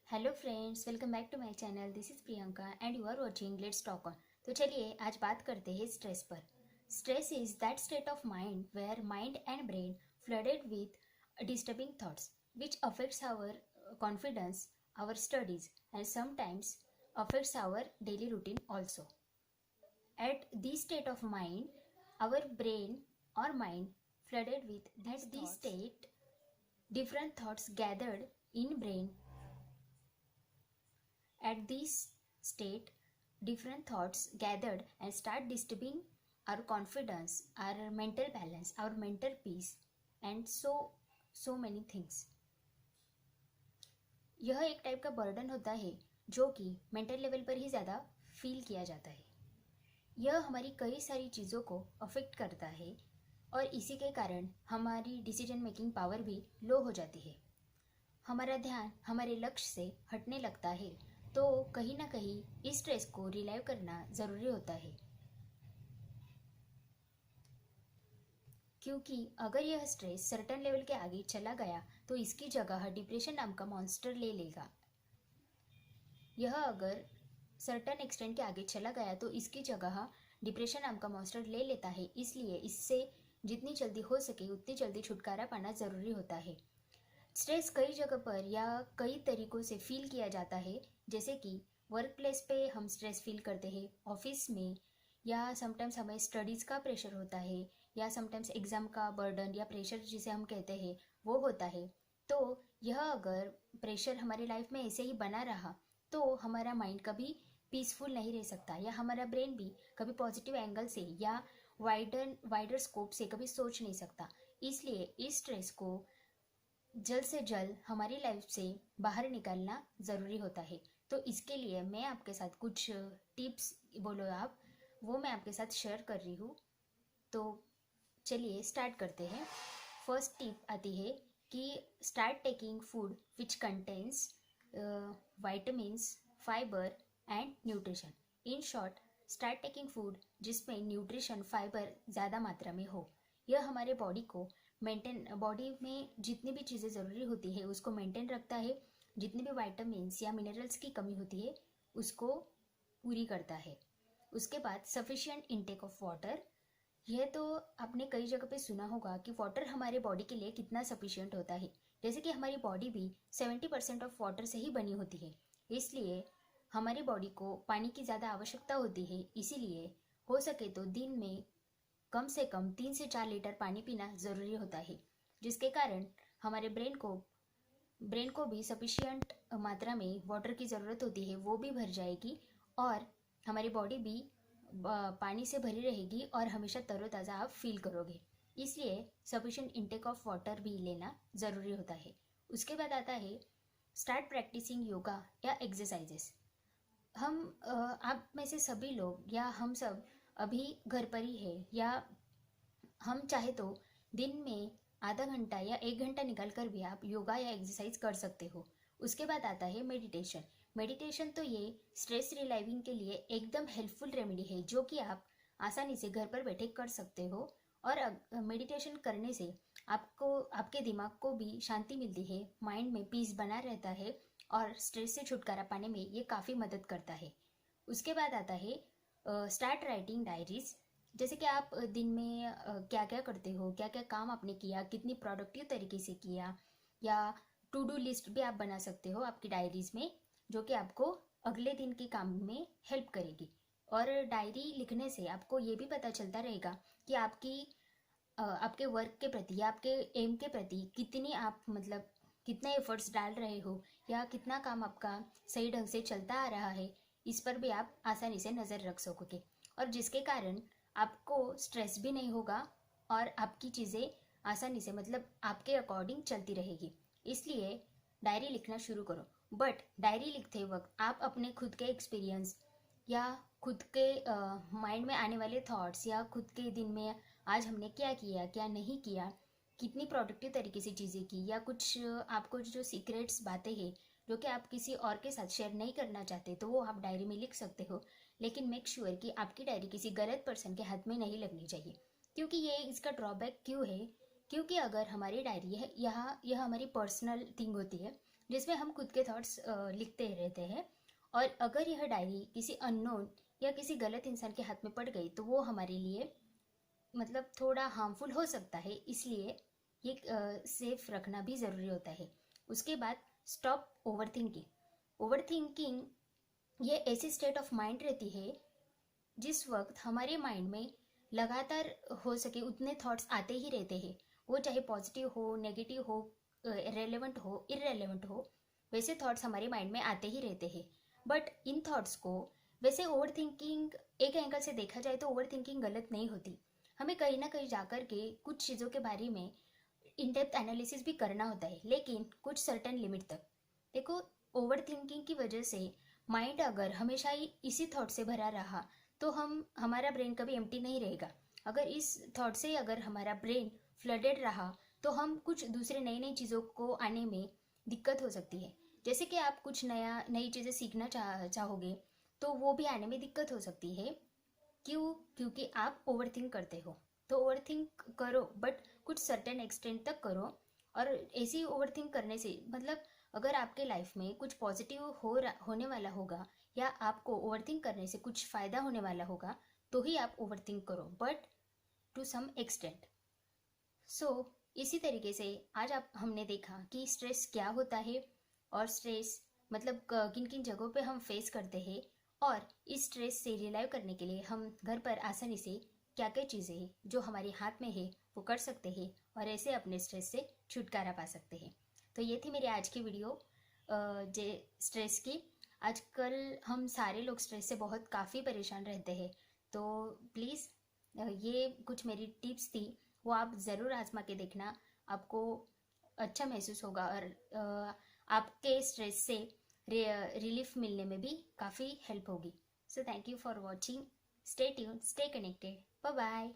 Hello friends, welcome back to my channel. This is Priyanka and you are watching let's talk on. तो चलिए आज बात करते हैं स्ट्रेस पर। Stress is that state of mind where mind and brain flooded with disturbing thoughts which affects our confidence, our studies and sometimes affects our daily routine also. At this state of mind, our brain or mind flooded with these thoughts. This state, different thoughts gathered in brain. At this state, different thoughts gathered and start disturbing our confidence, our mental balance, our mental peace, and so many things. यह एक type का burden होता है जो कि mental level पर ही ज़्यादा feel किया जाता है। यह हमारी कई सारी चीज़ों को अफेक्ट करता है और इसी के कारण हमारी डिसीजन मेकिंग पावर भी लो हो जाती है। हमारा ध्यान हमारे लक्ष्य से हटने लगता है, तो कहीं ना कहीं इस स्ट्रेस को रिलाइव करना ज़रूरी होता है, क्योंकि अगर यह स्ट्रेस सर्टन लेवल के आगे चला गया तो इसकी जगह डिप्रेशन नाम का मॉन्स्टर ले लेगा। यह अगर सर्टन एक्सटेंट के आगे चला गया तो इसकी जगह डिप्रेशन नाम का मॉन्स्टर ले लेता है। इसलिए इससे जितनी जल्दी हो सके उतनी जल्दी छुटकारा पाना ज़रूरी होता है। स्ट्रेस कई जगह पर या कई तरीक़ों से फील किया जाता है, जैसे कि वर्क प्लेस पे हम स्ट्रेस फील करते हैं, ऑफिस में, या समटाइम्स हमें स्टडीज़ का प्रेशर होता है, या समटाइम्स एग्ज़ाम का बर्डन या प्रेशर जिसे हम कहते हैं वो होता है। तो यह अगर प्रेशर हमारी लाइफ में ऐसे ही बना रहा तो हमारा माइंड कभी पीसफुल नहीं रह सकता, या हमारा ब्रेन भी कभी पॉजिटिव एंगल से या वाइडर स्कोप से कभी सोच नहीं सकता। इसलिए इस स्ट्रेस को जल्द से जल्द हमारी लाइफ से बाहर निकालना ज़रूरी होता है। तो इसके लिए मैं आपके साथ कुछ टिप्स, बोलो आप, वो मैं आपके साथ शेयर कर रही हूँ। तो चलिए स्टार्ट करते हैं। फर्स्ट टिप आती है कि start taking food which contains vitamins, fibre and nutrition. In short, start taking food जिसमें न्यूट्रिशन, फाइबर ज़्यादा मात्रा में हो। यह हमारे बॉडी को बॉडी में जितनी भी चीज़ें ज़रूरी होती है उसको मेंटेन रखता है। जितनी भी विटामिन्स या मिनरल्स की कमी होती है उसको पूरी करता है। उसके बाद सफिशिएंट इनटेक ऑफ वाटर। यह तो आपने कई जगह पे सुना होगा कि वाटर हमारे बॉडी के लिए कितना सफिशिएंट होता है। जैसे कि हमारी बॉडी भी 70% ऑफ वाटर से ही बनी होती है, इसलिए हमारी बॉडी को पानी की ज़्यादा आवश्यकता होती है। इसीलिए हो सके तो दिन में कम से कम 3 से 4 लीटर पानी पीना ज़रूरी होता है, जिसके कारण हमारे ब्रेन को भी सफिशिएंट मात्रा में वाटर की ज़रूरत होती है, वो भी भर जाएगी और हमारी बॉडी भी पानी से भरी रहेगी और हमेशा तरोताज़ा आप फील करोगे। इसलिए सफिशिएंट इनटेक ऑफ वाटर भी लेना ज़रूरी होता है। उसके बाद आता है स्टार्ट प्रैक्टिसिंग योगा या एक्सरसाइजेस। आप में से सभी लोग या हम सब अभी घर पर ही है, या हम चाहे तो दिन में आधा घंटा या 1 घंटा निकाल कर भी आप योगा या एक्सरसाइज कर सकते हो। उसके बाद आता है मेडिटेशन। मेडिटेशन तो ये स्ट्रेस रिलाइविंग के लिए एकदम हेल्पफुल रेमेडी है, जो कि आप आसानी से घर पर बैठे कर सकते हो। और मेडिटेशन करने से आपके दिमाग को भी शांति मिलती है, माइंड में पीस बना रहता है और स्ट्रेस से छुटकारा पाने में ये काफ़ी मदद करता है। उसके बाद आता है स्टार्ट राइटिंग डायरीज। जैसे कि आप दिन में क्या क्या करते हो, क्या क्या काम आपने किया, कितनी प्रोडक्टिव तरीके से किया, या टू डू लिस्ट भी आप बना सकते हो आपकी डायरीज में, जो कि आपको अगले दिन के काम में हेल्प करेगी। और डायरी लिखने से आपको ये भी पता चलता रहेगा कि आपके वर्क के प्रति या आपके एम के प्रति कितने एफर्ट्स डाल रहे हो, या कितना काम आपका सही ढंग से चलता आ रहा है। इस पर भी आप आसानी से नज़र रख सकोगे, और जिसके कारण आपको स्ट्रेस भी नहीं होगा और आपकी चीज़ें आसानी से आपके अकॉर्डिंग चलती रहेगी। इसलिए डायरी लिखना शुरू करो। बट डायरी लिखते वक्त आप अपने खुद के एक्सपीरियंस या खुद के माइंड में आने वाले थॉट्स, या खुद के दिन में आज हमने क्या किया, क्या नहीं किया, कितनी प्रोडक्टिव तरीके से चीज़ें की, या कुछ आपको जो सीक्रेट्स बातें हैं जो कि आप किसी और के साथ शेयर नहीं करना चाहते, तो वो आप डायरी में लिख सकते हो। लेकिन मेक श्योर कि आपकी डायरी किसी गलत पर्सन के हाथ में नहीं लगनी चाहिए। क्योंकि ये इसका ड्रॉबैक क्यों है, क्योंकि अगर हमारी डायरी है यह हमारी पर्सनल थिंग होती है, जिसमें हम खुद के थॉट्स लिखते रहते हैं। और अगर यह डायरी किसी अननोन या किसी गलत इंसान के हाथ में पड़ गई तो वो हमारे लिए मतलब थोड़ा हार्मफुल हो सकता है, इसलिए ये सेफ रखना भी ज़रूरी होता है। उसके बाद stop over thinking. Over thinking ये ऐसी स्टेट ऑफ माइंड रहती है जिस वक्त हमारे माइंड में लगातार हो सके उतने थॉट्स आते ही रहते हैं, वो चाहे पॉजिटिव हो, नेगेटिव हो, रेलेवेंट हो, इररेलेवेंट हो, वैसे थॉट्स हमारे माइंड में आते ही रहते हैं। बट इन थॉट्स को वैसे ओवर थिंकिंग, एक एंगल से देखा जाए तो ओवर थिंकिंग गलत नहीं होती। हमें कहीं ना कहीं जाकर के कुछ चीज़ों के बारे में इन डेप्थ एनालिसिस भी करना होता है, लेकिन कुछ सर्टेन लिमिट तक। देखो, ओवर थिंकिंग की वजह से माइंड अगर हमेशा ही इसी थॉट से भरा रहा तो हमारा ब्रेन कभी एम्प्टी नहीं रहेगा। अगर इस थॉट से अगर हमारा ब्रेन फ्लडेड रहा तो हम कुछ दूसरे नई नई चीज़ों को आने में दिक्कत हो सकती है। जैसे कि आप कुछ नई चीज़ें सीखना चाहोगे तो वो भी आने में दिक्कत हो सकती है। क्यों? क्योंकि आप ओवर थिंक करते हो। तो ओवर थिंक करो, बट कुछ सर्टेन एक्सटेंट तक करो। और ऐसी ओवर थिंक करने से मतलब अगर आपके लाइफ में कुछ पॉजिटिव होने वाला होगा या आपको ओवर थिंक करने से कुछ फ़ायदा होने वाला होगा तो ही आप ओवर थिंक करो, बट टू सम एक्सटेंट। सो इसी तरीके से आज हमने देखा कि स्ट्रेस क्या होता है और स्ट्रेस मतलब किन किन जगहों पे हम फेस करते हैं, और इस स्ट्रेस से रिलाइव करने के लिए हम घर पर आसानी से क्या क्या चीज़ें जो हमारे हाथ में है वो कर सकते हैं और ऐसे अपने स्ट्रेस से छुटकारा पा सकते हैं। तो ये थी मेरी आज की वीडियो जे स्ट्रेस की। आजकल हम सारे लोग स्ट्रेस से बहुत काफ़ी परेशान रहते हैं, तो प्लीज़ ये कुछ मेरी टिप्स थी, वो आप ज़रूर आजमा के देखना। आपको अच्छा महसूस होगा और आपके स्ट्रेस से रिलीफ मिलने में भी काफ़ी हेल्प होगी। So thank you for watching. Stay tuned, stay connected, bye bye.